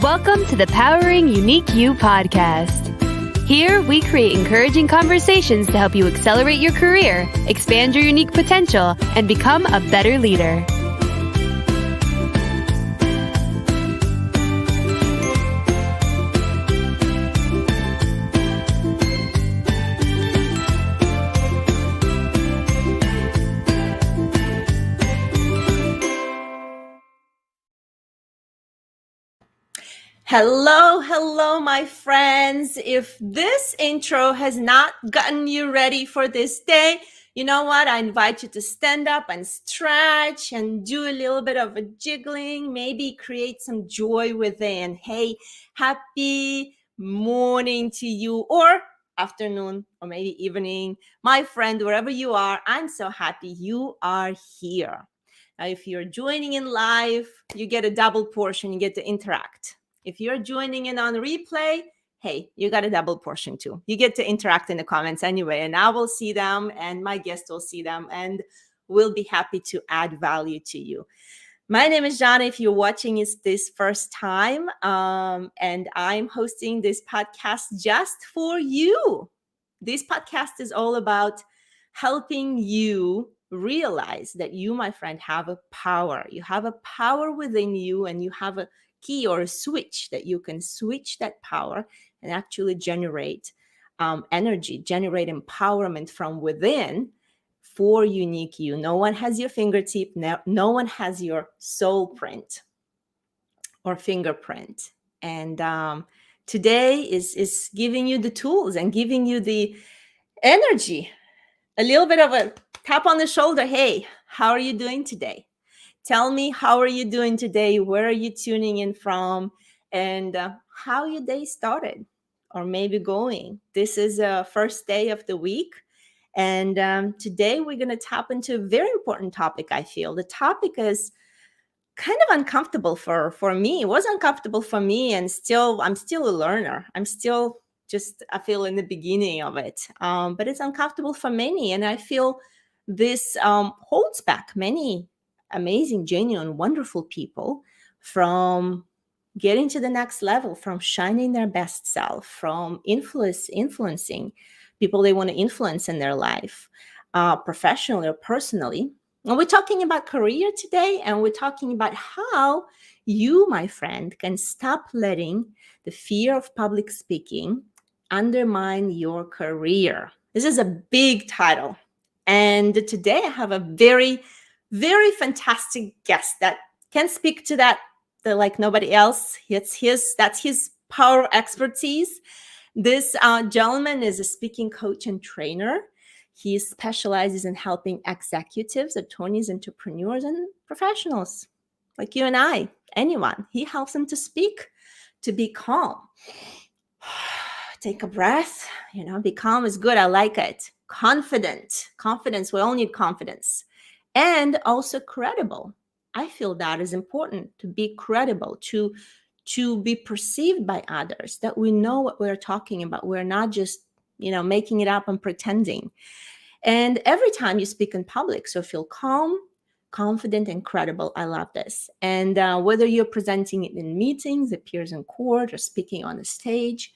Welcome to the Powering Unique You podcast. Here, we create encouraging conversations to help you accelerate your career, expand your unique potential, and become a better leader. Hello, my friends. If this intro has not gotten you ready for this day, you know what? I invite you to stand up and stretch and do a little bit of a jiggling, maybe create some joy within. Hey, happy morning to you, or afternoon, or maybe evening. My friend, wherever you are, I'm so happy you are here. Now, if you're joining in live, you get a double portion, you get to interact. If you're joining in on replay, hey, you got a double portion too. You get to interact in the comments anyway, and I will see them and my guest will see them, and we'll be happy to add value to you. My name is Jana. If you're watching this first time, and I'm hosting this podcast just for you. This podcast is all about helping you realize that you, my friend, have a power. You have a power within you, and you have a key or a switch that you can switch that power and actually generate energy, generate empowerment from within for unique you. No one has your fingertip. No one has your soul print or fingerprint. And today is giving you the tools and giving you the energy, a little bit of a tap on the shoulder. Hey, how are you doing today? Tell me, how are you doing today? Where are you tuning in from? And how your day started or maybe going. This is the first day of the week. And today we're going to tap into a very important topic, I feel. The topic is kind of uncomfortable for me. It was uncomfortable for me, and I'm still a learner. I feel in the beginning of it. But it's uncomfortable for many. And I feel this holds back many amazing, genuine, wonderful people from getting to the next level, from shining their best self, from influencing people they want to influence in their life, professionally or personally. And we're talking about career today, and we're talking about how you, my friend, can stop letting the fear of public speaking undermine your career. This is a big title. And today I have a very, very fantastic guest that can speak to that like nobody else. That's his power expertise. This gentleman is a speaking coach and trainer. He specializes in helping executives, attorneys, entrepreneurs, and professionals like you and I, anyone. He helps them to speak, to be calm. Take a breath, be calm is good. I like it. Confidence. We all need confidence. And also credible. I feel that is important, to be credible, to be perceived by others, that we know what we're talking about. We're not just, making it up and pretending. And every time you speak in public, so feel calm, confident, and credible. I love this. And whether you're presenting it in meetings, appears in court, or speaking on the stage,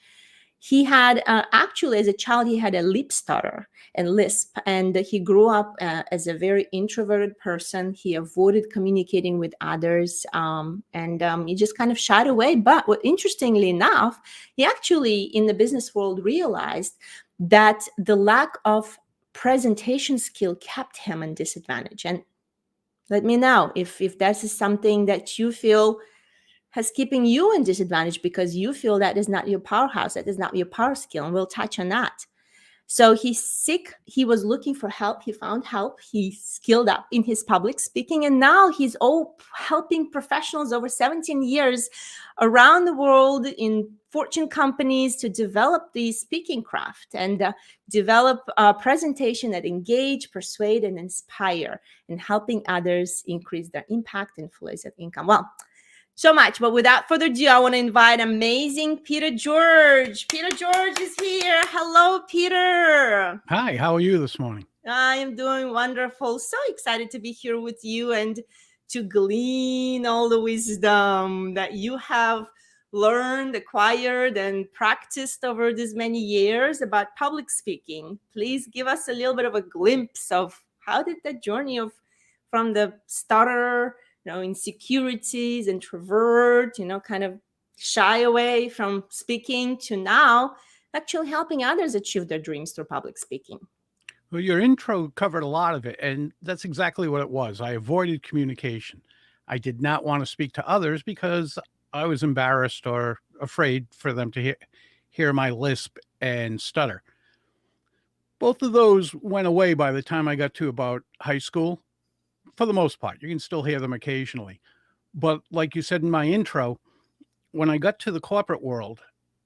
he had actually, as a child, he had a lip stutter and lisp, and he grew up as a very introverted person. He avoided communicating with others, and he just kind of shied away. But interestingly enough, he actually, in the business world, realized that the lack of presentation skill kept him in disadvantage. And let me know if this is something that you feel has keeping you in disadvantage because you feel that is not your powerhouse, that is not your power skill, and we'll touch on that. So he's sick. He was looking for help. He found help. He skilled up in his public speaking, and now he's helping professionals over 17 years around the world in Fortune companies to develop the speaking craft and develop a presentation that engage, persuade, and inspire, and helping others increase their impact, influence, and income. Well, so much. But without further ado, I want to invite amazing Peter George. Peter George is here. Hello, Peter. Hi, how are you this morning? I am doing wonderful. So excited to be here with you and to glean all the wisdom that you have learned, acquired, and practiced over these many years about public speaking. Please give us a little bit of a glimpse of how did that journey of from the stutter, insecurities, introvert, kind of shy away from speaking to now actually helping others achieve their dreams through public speaking. Well, your intro covered a lot of it, and that's exactly what it was. I avoided communication. I did not want to speak to others because I was embarrassed or afraid for them to hear my lisp and stutter. Both of those went away by the time I got to about high school. For the most part, you can still hear them occasionally. But like you said in my intro, when I got to the corporate world,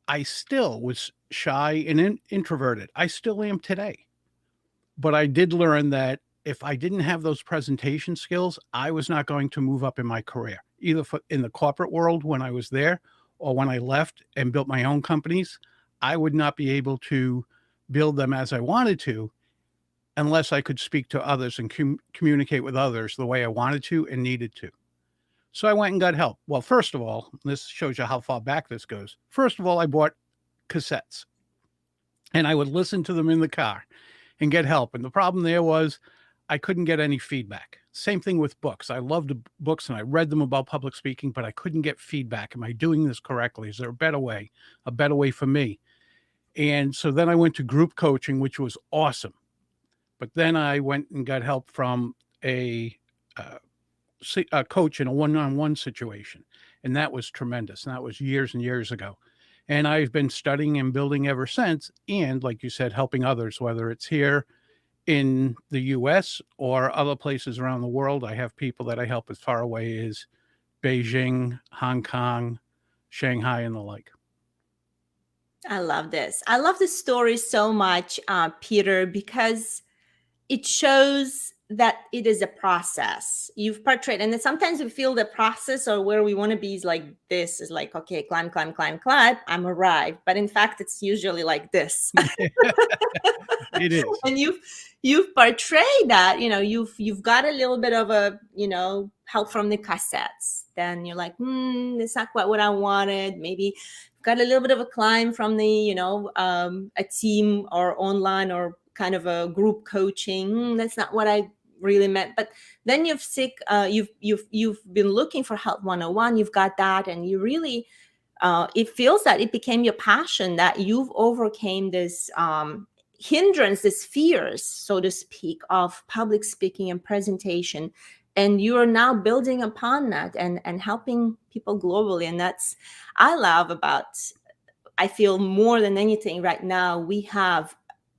I still was shy and introverted. I still am today. But I did learn that if I didn't have those presentation skills, I was not going to move up in my career, either in the corporate world when I was there or when I left and built my own companies. I would not be able to build them as I wanted to unless I could speak to others and communicate with others the way I wanted to and needed to. So I went and got help. Well, first of all, this shows you how far back this goes. First of all, I bought cassettes and I would listen to them in the car and get help. And the problem there was I couldn't get any feedback. Same thing with books. I loved books and I read them about public speaking, but I couldn't get feedback. Am I doing this correctly? Is there a better way for me? And so then I went to group coaching, which was awesome. But then I went and got help from a coach in a one-on-one situation. And that was tremendous. And that was years and years ago. And I've been studying and building ever since. And like you said, helping others, whether it's here in the US or other places around the world. I have people that I help as far away as Beijing, Hong Kong, Shanghai, and the like. I love this. I love this story so much, Peter, because it shows that it is a process. You've portrayed, and then sometimes we feel the process or where we want to be is like this, is like, okay, climb, climb, climb, climb, I'm arrived. But in fact, it's usually like this. It is. And you've portrayed that, you've got a little bit of a, help from the cassettes. Then you're like, it's not quite what I wanted. Maybe got a little bit of a climb from the, a team or online or kind of a group coaching. That's not what I really meant. But then you've been looking for help 101. You've got that, and you really, it feels that it became your passion, that you've overcame this hindrance, this fears, so to speak, of public speaking and presentation. And you are now building upon that and helping people globally. And that's, I love about, I feel more than anything right now, we have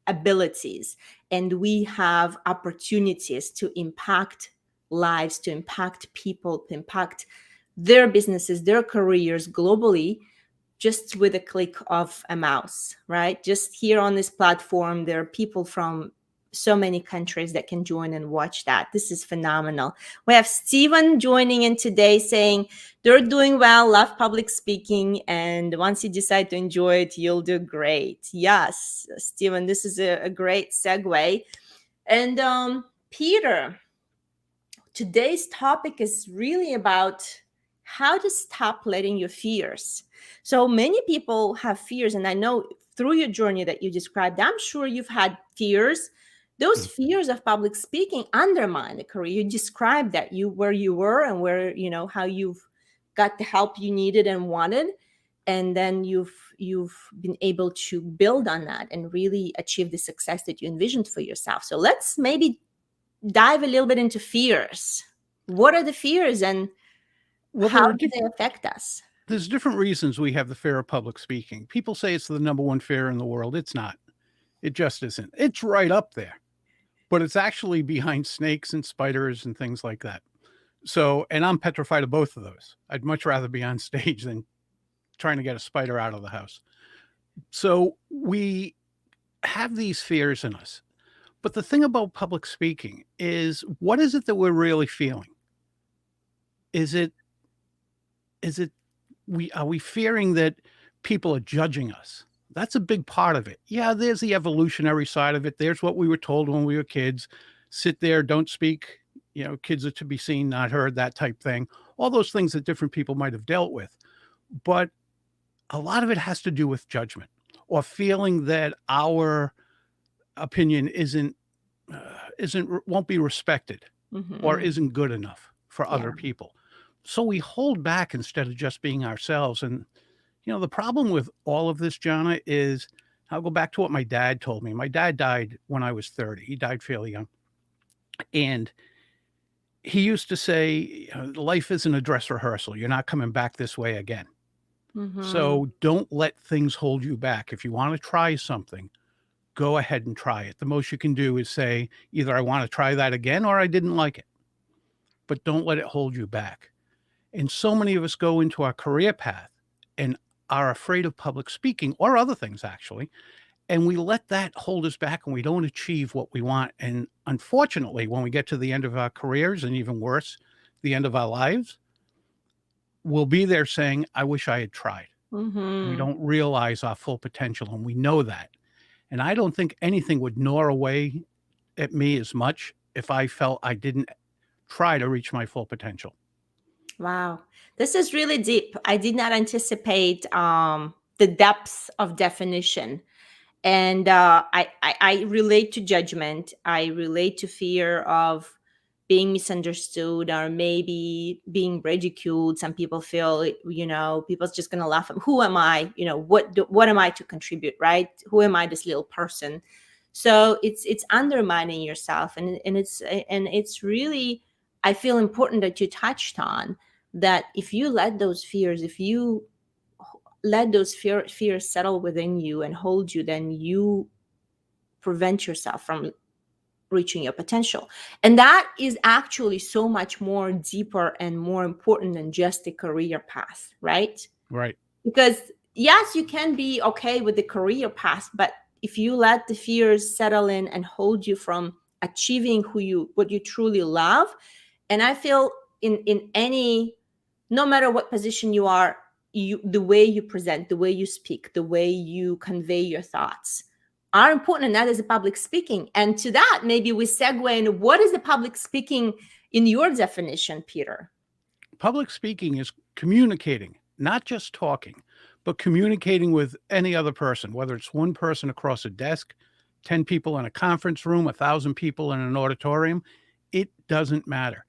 abilities and we have opportunities to impact lives, to impact people, to impact their businesses, their careers globally, just with a click of a mouse, right? Just here on this platform, there are people from so many countries that can join and watch that. This is phenomenal. We have Stephen joining in today saying they're doing well, love public speaking, and once you decide to enjoy it, you'll do great. Yes, Stephen, this is a great segue. And Peter, today's topic is really about how to stop letting your fears. So many people have fears, and I know through your journey that you described, I'm sure you've had fears. Those fears of public speaking undermine the career. You described that where you were and where, how you've got the help you needed and wanted. And then you've been able to build on that and really achieve the success that you envisioned for yourself. So let's maybe dive a little bit into fears. What are the fears and how do they affect us? There's different reasons we have the fear of public speaking. People say it's the number one fear in the world. It's not. It just isn't. It's right up there. But it's actually behind snakes and spiders and things like that. So, and I'm petrified of both of those. I'd much rather be on stage than trying to get a spider out of the house. So we have these fears in us. But the thing about public speaking is, what is it that we're really feeling? Are we fearing that people are judging us? That's a big part of it. Yeah, there's the evolutionary side of it. There's what we were told when we were kids. Sit there, don't speak. Kids are to be seen, not heard, that type thing. All those things that different people might have dealt with. But a lot of it has to do with judgment or feeling that our opinion won't be respected or Mm-hmm. isn't good enough for Yeah. other people. So we hold back instead of just being ourselves. And, the problem with all of this, Jana, is I'll go back to what my dad told me. My dad died when I was 30. He died fairly young. And he used to say, life isn't a dress rehearsal. You're not coming back this way again. Mm-hmm. So don't let things hold you back. If you want to try something, go ahead and try it. The most you can do is say, either I want to try that again or I didn't like it, but don't let it hold you back. And so many of us go into our career path and are afraid of public speaking or other things, actually. And we let that hold us back and we don't achieve what we want. And unfortunately, when we get to the end of our careers, and even worse, the end of our lives, we'll be there saying, I wish I had tried. We Mm-hmm. don't realize our full potential, and we know that. And I don't think anything would gnaw away at me as much if I felt I didn't try to reach my full potential. Wow. This is really deep. I did not anticipate the depth of definition. And I relate to judgment. I relate to fear of being misunderstood or maybe being ridiculed. Some people feel, people's just going to laugh at, who am I? What am I to contribute, right? Who am I, this little person? So it's undermining yourself, and it's really, I feel important that you touched on that. If you let those fears, if you let those fears settle within you and hold you, then you prevent yourself from reaching your potential. And that is actually so much more deeper and more important than just a career path, right? Right. Because yes, you can be okay with the career path, but if you let the fears settle in and hold you from achieving what you truly love, and I feel in any, no matter what position you are, the way you present, the way you speak, the way you convey your thoughts are important, and that is public speaking. And to that, maybe we segue into what is the public speaking in your definition, Peter? Public speaking is communicating, not just talking, but communicating with any other person, whether it's one person across a desk, 10 people in a conference room, 1,000 people in an auditorium. It doesn't matter.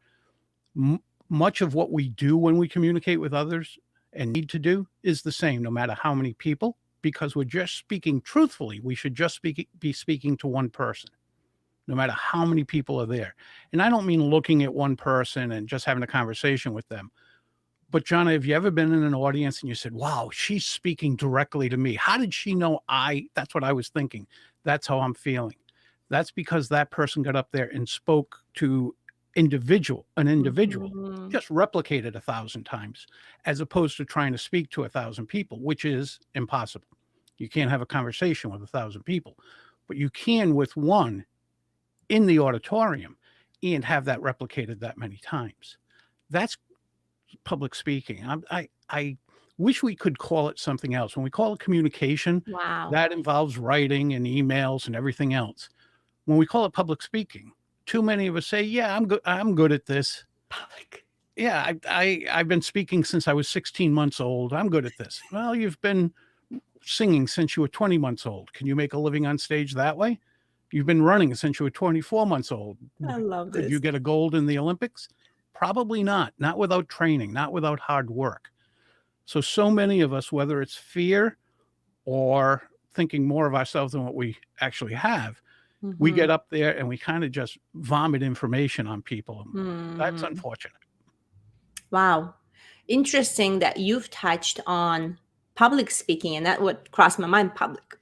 Much of what we do when we communicate with others and need to do is the same, no matter how many people, because we're just speaking truthfully. We should just be speaking to one person, no matter how many people are there. And I don't mean looking at one person and just having a conversation with them. But Jonna, have you ever been in an audience and you said, wow, she's speaking directly to me? How did she know that's what I was thinking? That's how I'm feeling. That's because that person got up there and spoke to an individual, Mhm. just replicated 1,000 times, as opposed to trying to speak to 1,000 people, which is impossible. You can't have a conversation with 1,000 people, but you can with one in the auditorium and have that replicated that many times. That's public speaking. I wish we could call it something else. When we call it communication, Wow. that involves writing and emails and everything else. When we call it public speaking, too many of us say, "Yeah, I'm good. I'm good at this. Public. Yeah, I've been speaking since I was 16 months old. I'm good at this." Well, you've been singing since you were 20 months old. Can you make a living on stage that way? You've been running since you were 24 months old. I love Could you this. get a gold in the Olympics? Probably not. Not without training, not without hard work. So many of us, whether it's fear or thinking more of ourselves than what we actually have, we Mhm. get up there and we kind of just vomit information on people. That's Mhm. unfortunate. Wow. Interesting that you've touched on public speaking, and that what crossed my mind. Public.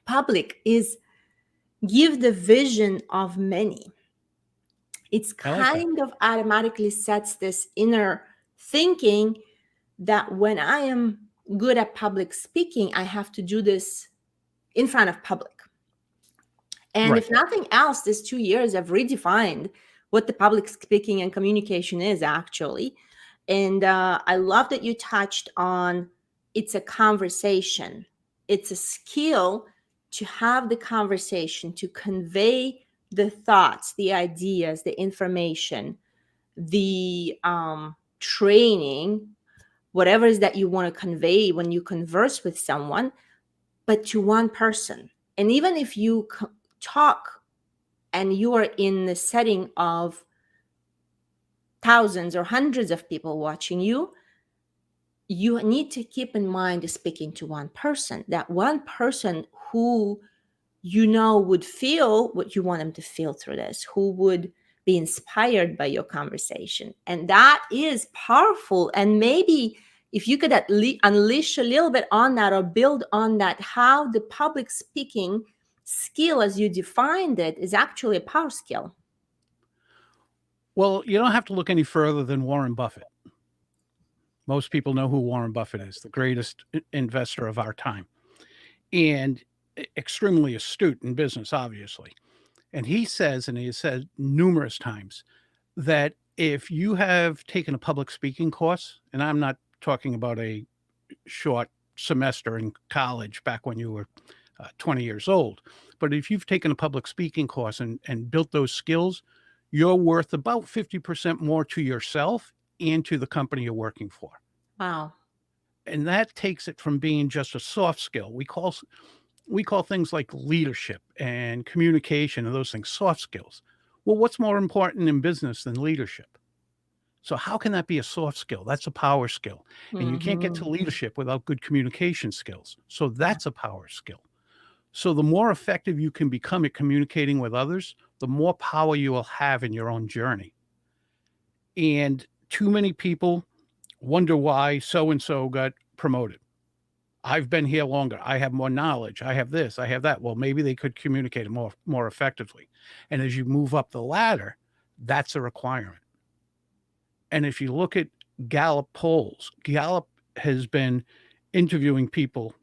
Public is give the vision of many. It's I like that. kind of automatically sets this inner thinking that when I am good at public speaking, I have to do this in front of public. And Right. if nothing else, these 2 years have redefined what the public speaking and communication is actually. And I love that you touched on it's a conversation, it's a skill to have the conversation, to convey the thoughts, the ideas, the information, the training whatever it is that you want to convey when you converse with someone, but to one person. And even if you talk and you are in the setting of thousands or hundreds of people watching you, you need to keep in mind speaking to one person, that one person who would feel what you want them to feel through this, who would be inspired by your conversation. And that is powerful. And maybe if you could at least unleash a little bit on that or build on that, how the public speaking skill as you defined it is actually a power skill. Well, you don't have to look any further than Warren Buffett. Most people know who Warren Buffett is, the greatest investor of our time, and extremely astute in business, obviously. And he says, and he has said numerous times, that if you have taken a public speaking course, and I'm not talking about a short semester in college back when you were 20 years old, but if you've taken a public speaking course and built those skills, you're worth about 50% more to yourself and to the company you're working for. Wow. And that takes it from being just a soft skill. We call things like leadership and communication and those things soft skills. Well, what's more important in business than leadership? So how can that be a soft skill? That's a power skill. And you can't get to leadership without good communication skills. So that's a power skill. So the more effective you can become at communicating with others, the more power you will have in your own journey. And too many people wonder why so-and-so got promoted. I've been here longer. I have more knowledge. I have this, I have that. Well, maybe they could communicate it more effectively. And as you move up the ladder, that's a requirement. And if you look at Gallup polls, Gallup has been interviewing people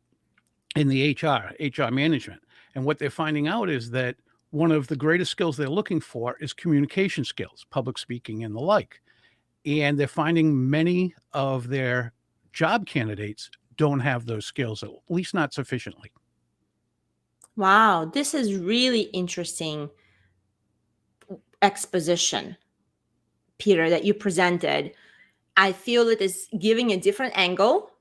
in the HR management. And what they're finding out is that one of the greatest skills they're looking for is communication skills, public speaking and the like. And they're finding many of their job candidates don't have those skills, at least not sufficiently. Wow, this is really interesting exposition, Peter, that you presented. I feel it is giving a different angle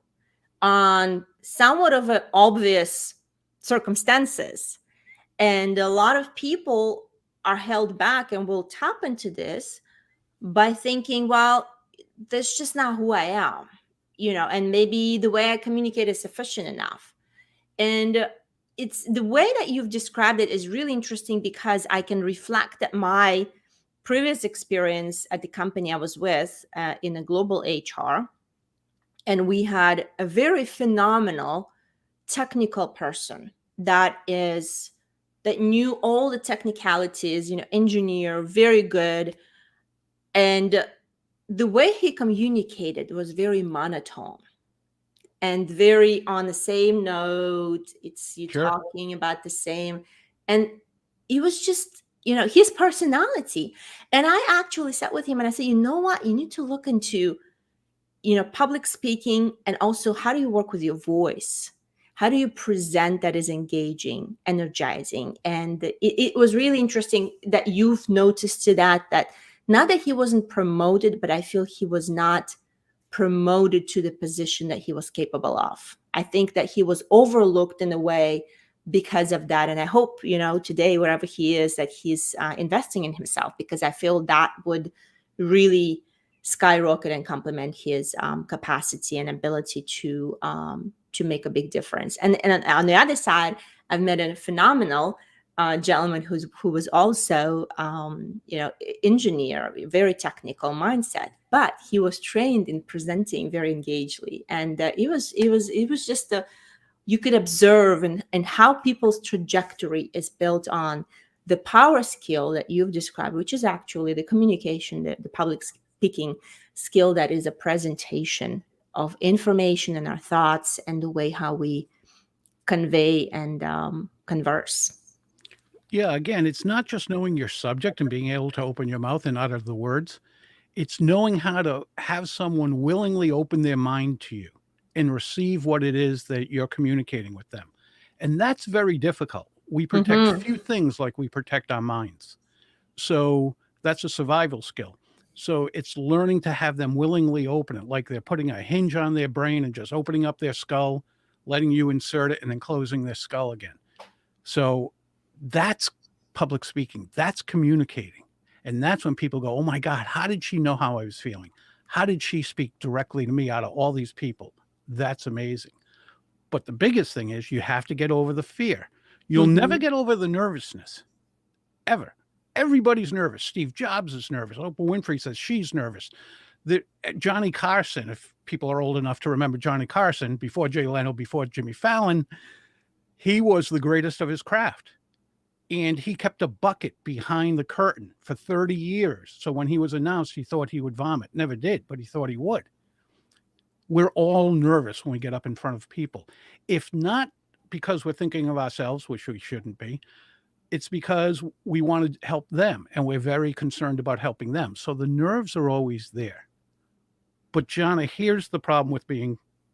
on somewhat of an obvious circumstances. And a lot of people are held back and will tap into this by thinking, well, that's just not who I am, and maybe the way I communicate is sufficient enough. And it's the way that you've described it is really interesting because I can reflect that my previous experience at the company I was with in a global HR, and we had a very phenomenal technical person that knew all the technicalities, engineer, very good. And the way he communicated was very monotone and very on the same note. It's you Sure. talking about the same. And it was just, his personality. And I actually sat with him and I said, you know what? You need to look into, public speaking, and also how do you work with your voice? How do you present that is engaging, energizing? And it was really interesting that you've noticed to that not that he wasn't promoted, but I feel he was not promoted to the position that he was capable of. I think that he was overlooked in a way because of that. And I hope, today, wherever he is, that he's investing in himself, because I feel that would really skyrocket and complement his capacity and ability to make a big difference. And on the other side, I've met a phenomenal gentleman who was also, engineer, very technical mindset, but he was trained in presenting very engagedly, and it was just you could observe and how people's trajectory is built on the power skill that you've described, which is actually the communication, the public speaking skill that is a presentation of information and our thoughts and the way how we convey and converse. Yeah, again, it's not just knowing your subject and being able to open your mouth and utter the words. It's knowing how to have someone willingly open their mind to you and receive what it is that you're communicating with them. And that's very difficult. We protect few things like we protect our minds. So that's a survival skill. So it's learning to have them willingly open it, like they're putting a hinge on their brain and just opening up their skull, letting you insert it, and then closing their skull again. So that's public speaking. That's communicating. And that's when people go, oh my God, how did she know how I was feeling? How did she speak directly to me out of all these people? That's amazing. But the biggest thing is you have to get over the fear. You'll never get over the nervousness, ever. Everybody's nervous. Steve Jobs is nervous. Oprah Winfrey says she's nervous. Johnny Carson, if people are old enough to remember Johnny Carson, before Jay Leno, before Jimmy Fallon, he was the greatest of his craft. And he kept a bucket behind the curtain for 30 years. So when he was announced, he thought he would vomit. Never did, but he thought he would. We're all nervous when we get up in front of people. If not because we're thinking of ourselves, which we shouldn't be, it's because we want to help them and we're very concerned about helping them. So the nerves are always there. But Jana, here's the problem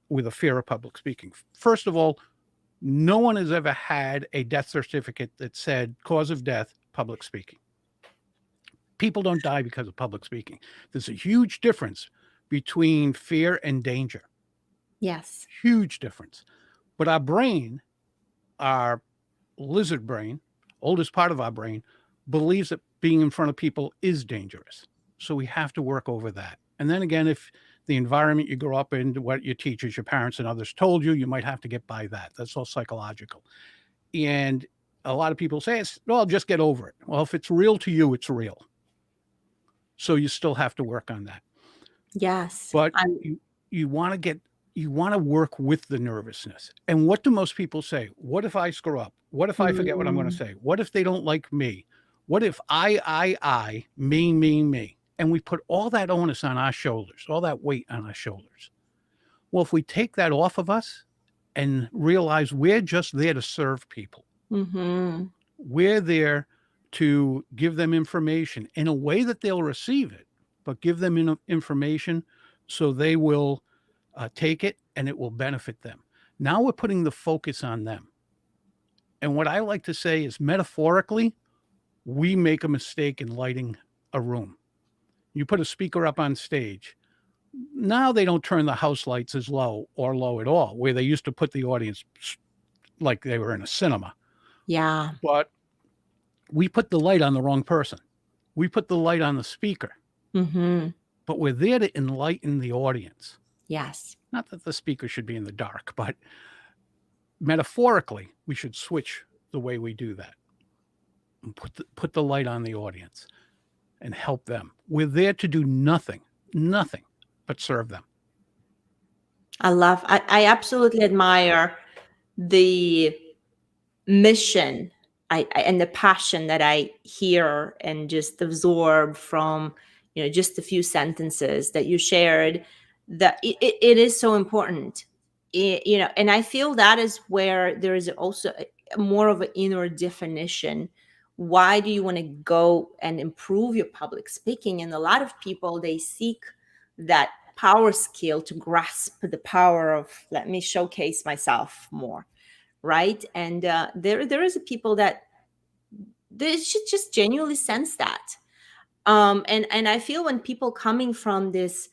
with a fear of public speaking. First of all, no one has ever had a death certificate that said cause of death, public speaking. People don't die because of public speaking. There's a huge difference between fear and danger. Yes. Huge difference. But our brain, our lizard brain, oldest part of our brain, believes that being in front of people is dangerous. So we have to work over that. And then again, if the environment you grew up in, what your teachers, your parents, and others told you, you might have to get by that. That's all psychological. And a lot of people say, well, just get over it. Well, if it's real to you, it's real. So you still have to work on that. Yes. But you want to work with the nervousness. And what do most people say? What if I screw up? What if I forget what I'm going to say? What if they don't like me? What if I, me? And we put all that onus on our shoulders, all that weight on our shoulders. Well, if we take that off of us and realize we're just there to serve people, we're there to give them information in a way that they'll receive it, but give them information so they will take it and it will benefit them. Now we're putting the focus on them. And what I like to say is, metaphorically, we make a mistake in lighting a room. You put a speaker up on stage. Now they don't turn the house lights as low or low at all, where they used to put the audience like they were in a cinema. Yeah. But we put the light on the wrong person. We put the light on the speaker. But we're there to enlighten the audience. Yes. Not that the speaker should be in the dark, but metaphorically, we should switch the way we do that. And put the light on the audience and help them. We're there to do nothing but serve them. I absolutely admire the mission and the passion that I hear and just absorb from, just a few sentences that you shared, that it is so important. And I feel that is where there is also more of an inner definition. Why do you want to go and improve your public speaking? And a lot of people, they seek that power skill to grasp the power of, let me showcase myself more, right? And there is a people that they should just genuinely sense that. And I feel when people coming from this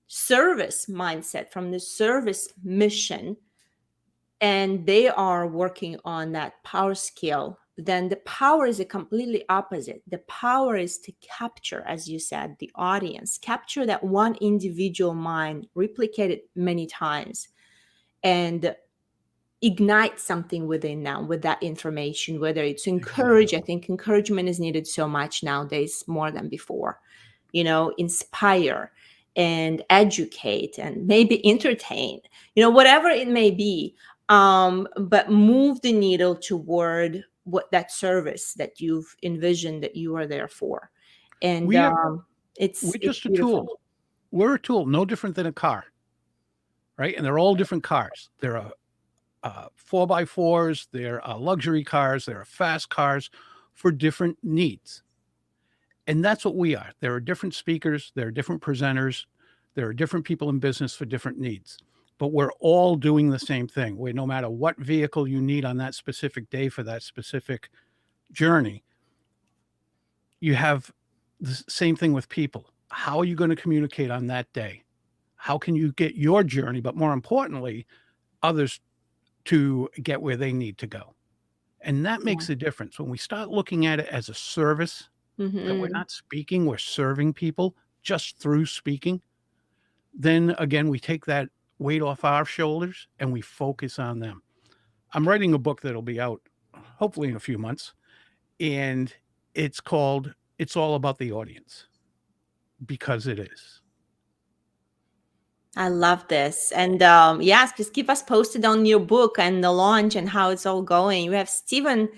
service mindset, from this service mission, and they are working on that power skill, then the power is a completely opposite. The power is to capture, as you said, the audience, capture that one individual mind, replicate it many times, and ignite something within them with that information, whether it's encourage. I think encouragement is needed so much nowadays, more than before, inspire and educate and maybe entertain, whatever it may be. But move the needle toward what that service that you've envisioned that you are there for. And we're just it's a tool. We're a tool, no different than a car, right? And they're all different cars. There are 4x4s, there are luxury cars, there are fast cars for different needs. And that's what we are. There are different speakers, there are different presenters, there are different people in business for different needs. But we're all doing the same thing. No matter what vehicle you need on that specific day for that specific journey, you have the same thing with people. How are you going to communicate on that day? How can you get your journey, but more importantly, others to get where they need to go? And that Yeah. makes a difference. When we start looking at it as a service, that we're Hmm. not speaking, we're serving people just through speaking, then again, we take that weight off our shoulders and we focus on them. I'm writing a book that'll be out hopefully in a few months, and it's called It's All About the Audience, because it is. I love this. And yes, please keep us posted on your book and the launch and how it's all going. We have Stephen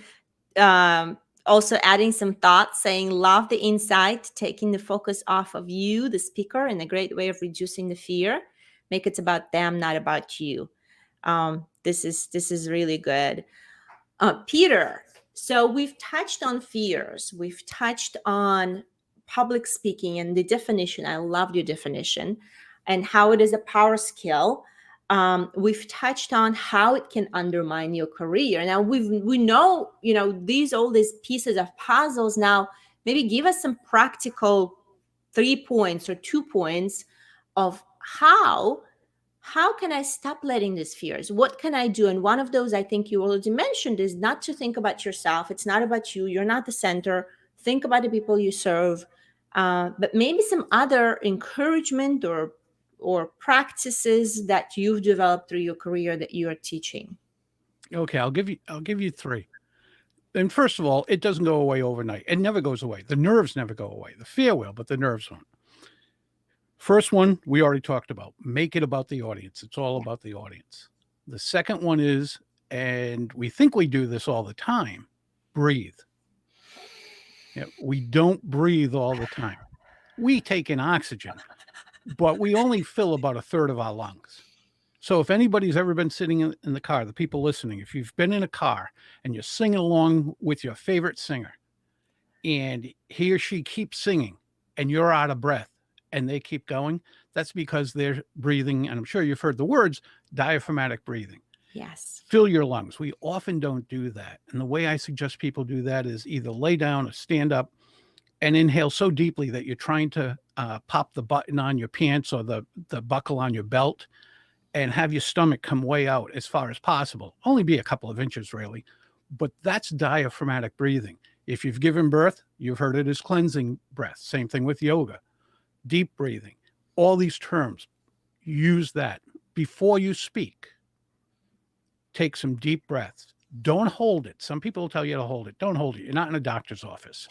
also adding some thoughts saying, love the insight, taking the focus off of you, the speaker, and a great way of reducing the fear. Make it about them, not about you. This is really good. Peter, so we've touched on fears. We've touched on public speaking and the definition. I loved your definition and how it is a power skill. We've touched on how it can undermine your career. Now we know, these all these pieces of puzzles. Now, maybe give us some practical 3 points or 2 points of how can I stop letting these fears? What can I do? And one of those, I think you already mentioned, is not to think about yourself. It's not about you. You're not the center. Think about the people you serve. But maybe some other encouragement or practices that you've developed through your career that you are teaching. Okay, I'll give you three. And first of all, it doesn't go away overnight. It never goes away. The nerves never go away. The fear will, but the nerves won't. First one, we already talked about. Make it about the audience. It's all about the audience. The second one is, and we think we do this all the time, breathe. We don't breathe all the time. We take in oxygen, but we only fill about a third of our lungs. So if anybody's ever been sitting in the car, the people listening, if you've been in a car and you're singing along with your favorite singer and he or she keeps singing and you're out of breath and they keep going, that's because they're breathing. And I'm sure you've heard the words diaphragmatic breathing. Yes. Fill your lungs. We often don't do that. And the way I suggest people do that is either lay down or stand up and inhale so deeply that you're trying to pop the button on your pants or the buckle on your belt, and have your stomach come way out as far as possible. Only be a couple of inches, really. But that's diaphragmatic breathing. If you've given birth, you've heard it as cleansing breath. Same thing with yoga. Deep breathing. All these terms, use that. Before you speak, take some deep breaths. Don't hold it. Some people will tell you to hold it. Don't hold it. You're not in a doctor's office.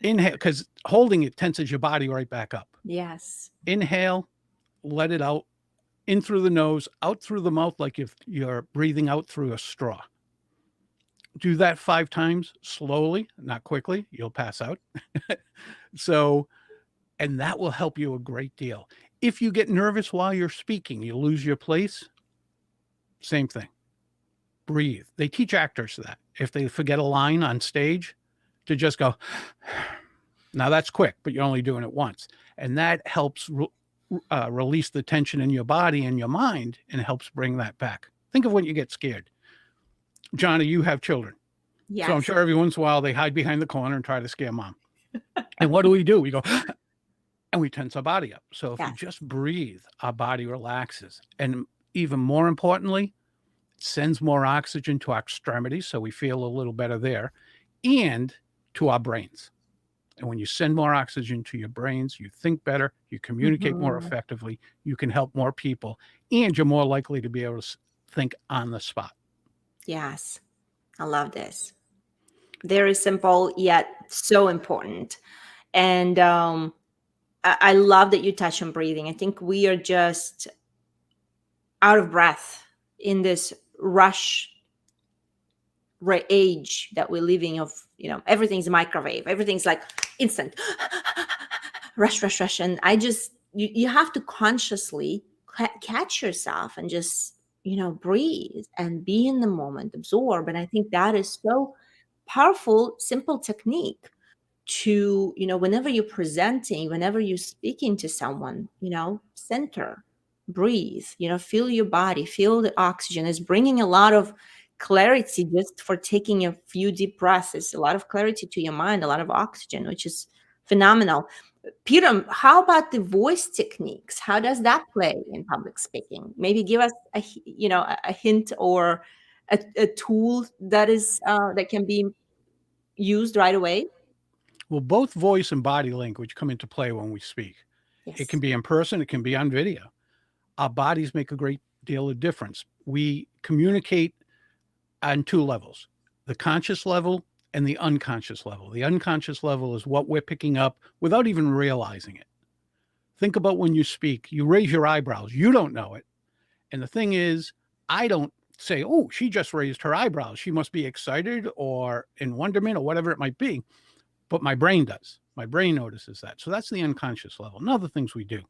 Inhale, because holding it tenses your body right back up. Yes. Inhale, let it out. In through the nose, out through the mouth, like if you're breathing out through a straw. Do that 5 times slowly, not quickly. You'll pass out. And that will help you a great deal. If you get nervous while you're speaking, you lose your place, same thing. Breathe. They teach actors that. If they forget a line on stage, to just go, now that's quick, but you're only doing it once. And that helps release the tension in your body and your mind and helps bring that back. Think of when you get scared. Johnny, you have children. Yes. So I'm sure every once in a while they hide behind the corner and try to scare mom. And what do? We go, and we tense our body up. So if we just breathe, our body relaxes. And even more importantly, it sends more oxygen to our extremities, so we feel a little better there, and to our brains. And when you send more oxygen to your brains, you think better, you communicate more effectively, you can help more people, and you're more likely to be able to think on the spot. Yes. I love this. Very simple, yet so important. And I love that you touch on breathing. I think we are just out of breath in this rush age that we're living of, everything's microwave. Everything's like instant. rush. And you have to consciously catch yourself and just, breathe and be in the moment, absorb. And I think that is so powerful, simple technique to, whenever you're presenting, whenever you're speaking to someone, center, breathe, feel your body, feel the oxygen. Is bringing a lot of clarity just for taking a few deep breaths. It's a lot of clarity to your mind, a lot of oxygen, which is Phenomenal. Peter, how about the voice techniques? How does that play in public speaking? Maybe give us a hint or a tool that is that can be used right away. Well, both voice and body language come into play when we speak. It Yes. can be in person, it can be on video. Our bodies make a great deal of difference. We communicate on two levels, the conscious level and the unconscious level. The unconscious level is what we're picking up without even realizing it. Think about when you speak, you raise your eyebrows, you don't know it. And the thing is, I don't say, oh, she just raised her eyebrows. She must be excited or in wonderment or whatever it might be. But my brain does. My brain notices that. So that's the unconscious level. And other things we do.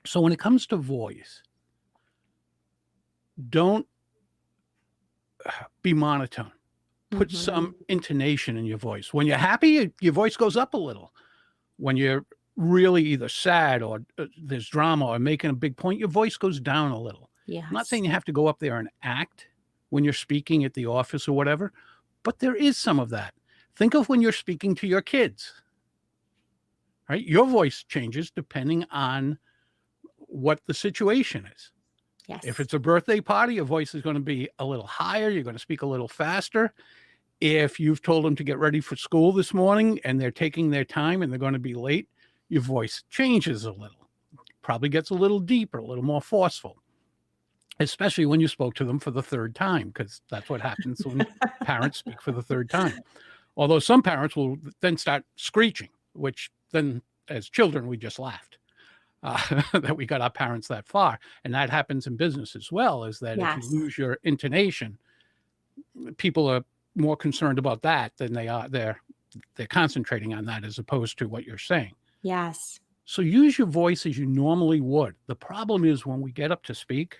So when it comes to voice, don't be monotone. Put some intonation in your voice. When you're happy, your voice goes up a little. When you're really either sad or there's drama or making a big point, your voice goes down a little. Yes. I'm not saying you have to go up there and act when you're speaking at the office or whatever, but there is some of that. Think of when you're speaking to your kids, right? Your voice changes depending on what the situation is. Yes. If it's a birthday party, your voice is going to be a little higher. You're going to speak a little faster. If you've told them to get ready for school this morning and they're taking their time and they're going to be late, your voice changes a little. Probably gets a little deeper, a little more forceful, especially when you spoke to them for the third time, because that's what happens when parents speak for the third time. Although some parents will then start screeching, which then as children, we just laughed that we got our parents that far. And that happens in business as well, is that if you lose your intonation, people are more concerned about that than they are. They're concentrating on that as opposed to what you're saying. Yes. So use your voice as you normally would. The problem is when we get up to speak,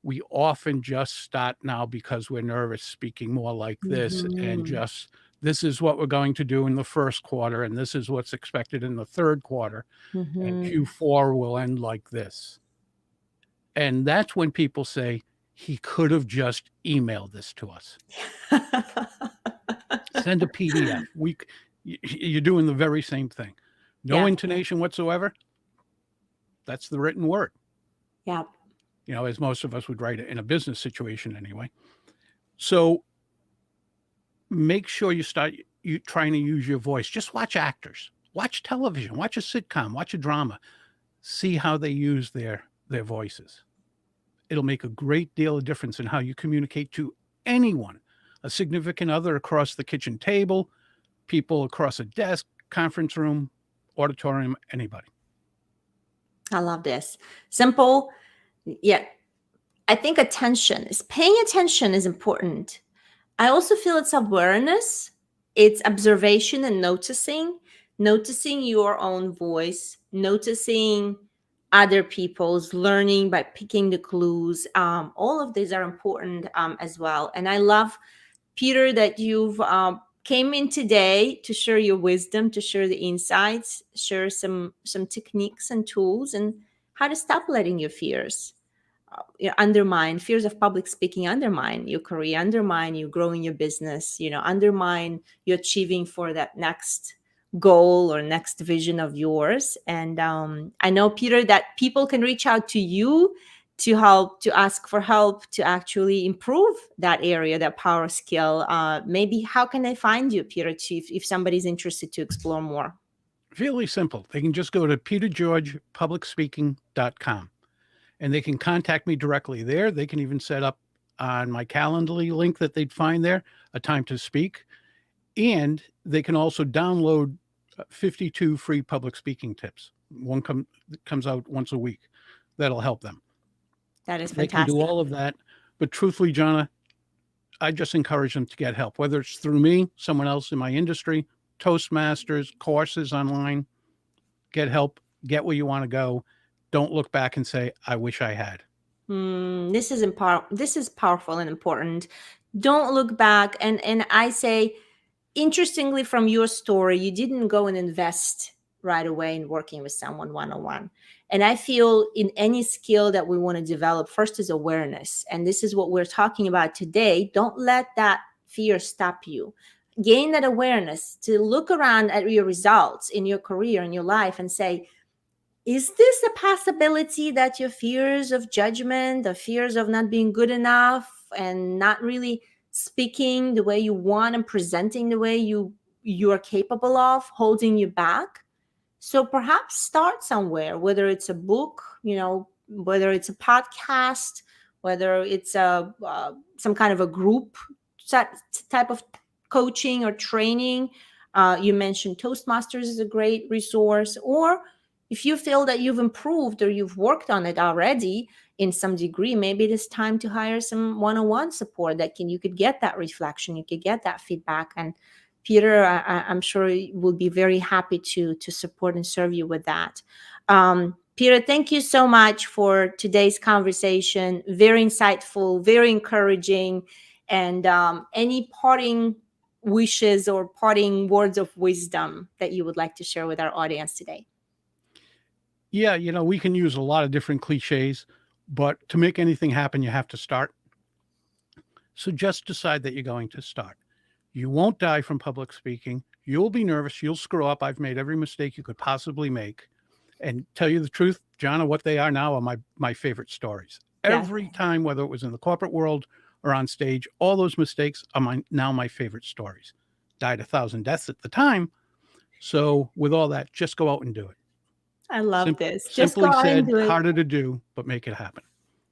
we often just start now because we're nervous speaking more like this and just, this is what we're going to do in the first quarter and this is what's expected in the third quarter and Q4 will end like this. And that's when people say, he could have just emailed this to us. Send a PDF. You're doing the very same thing. No intonation whatsoever. That's the written word. Yeah. You know, as most of us would write it in a business situation anyway. So make sure you start trying to use your voice. Just watch actors, watch television, watch a sitcom, watch a drama, see how they use their voices. It'll make a great deal of difference in how you communicate to anyone, a significant other across the kitchen table, people across a desk, conference room, auditorium, anybody. I love this. Simple. Yeah. I think paying attention is important. I also feel it's awareness. It's observation and noticing your own voice, noticing other people's, learning by picking the clues. All of these are important as well. And I love, Peter, that you've came in today to share your wisdom, to share the insights, share some techniques and tools and how to stop letting your fears undermine fears of public speaking, undermine your career, undermine you growing your business, undermine you achieving for that next goal or next vision of yours. And I know, Peter, that people can reach out to you to help, to ask for help, to actually improve that area, that power skill. Maybe how can they find you, Peter, if somebody's interested to explore more? Really simple. They can just go to petergeorgepublicspeaking.com and they can contact me directly there. They can even set up on my Calendly link that they'd find there a time to speak. And they can also download 52 free public speaking tips. One comes out once a week. That'll help them. That is They fantastic. can do all of that. But truthfully, Jonna, I just encourage them to get help, whether it's through me, someone else in my industry, Toastmasters, courses online. Get help, get where you want to go. Don't look back and say, I wish I had. This is powerful and important. Don't look back. And I say, interestingly, from your story, you didn't go and invest right away in working with someone one-on-one. And I feel in any skill that we want to develop, first is awareness. And this is what we're talking about today. Don't let that fear stop you. gain that awareness to look around at your results in your career, in your life, and say, is this a possibility that your fears of judgment, the fears of not being good enough and not really speaking the way you want and presenting the way you are capable of, holding you back? So perhaps start somewhere, whether it's a book, whether it's a podcast, whether it's some kind of a group type of coaching or training. You mentioned Toastmasters is a great resource. Or if you feel that you've improved or you've worked on it already in some degree, maybe it is time to hire some one-on-one support that you could get that reflection, you could get that feedback. And Peter, I'm sure will be very happy to support and serve you with that. Peter, thank you so much for today's conversation. Very insightful, very encouraging. And any parting wishes or parting words of wisdom that you would like to share with our audience today? Yeah, we can use a lot of different cliches, but to make anything happen, you have to start. So just decide that you're going to start. You won't die from public speaking. You'll be nervous. You'll screw up. I've made every mistake you could possibly make. And tell you the truth, Jana, what they are now are my favorite stories. Yeah. Every time, whether it was in the corporate world or on stage, all those mistakes are now my favorite stories. Died 1,000 deaths at the time. So with all that, just go out and do it. I love this. Just Simply go out said, and do it. harder to do, but make it happen.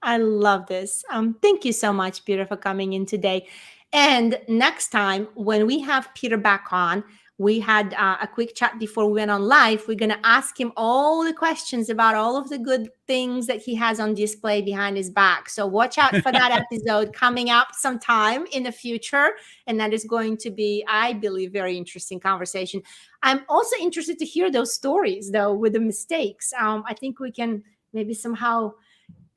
I love this. Thank you so much, Peter, for coming in today. And next time, when we have Peter back on, we had a quick chat before we went on live. We're going to ask him all the questions about all of the good things that he has on display behind his back. So watch out for that episode coming up sometime in the future. And that is going to be, I believe, very interesting conversation. I'm also interested to hear those stories, though, with the mistakes. I think we can maybe somehow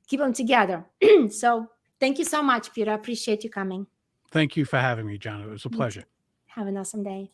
keep them together. So thank you so much, Peter. I appreciate you coming. Thank you for having me, John. It was a pleasure. Have an awesome day.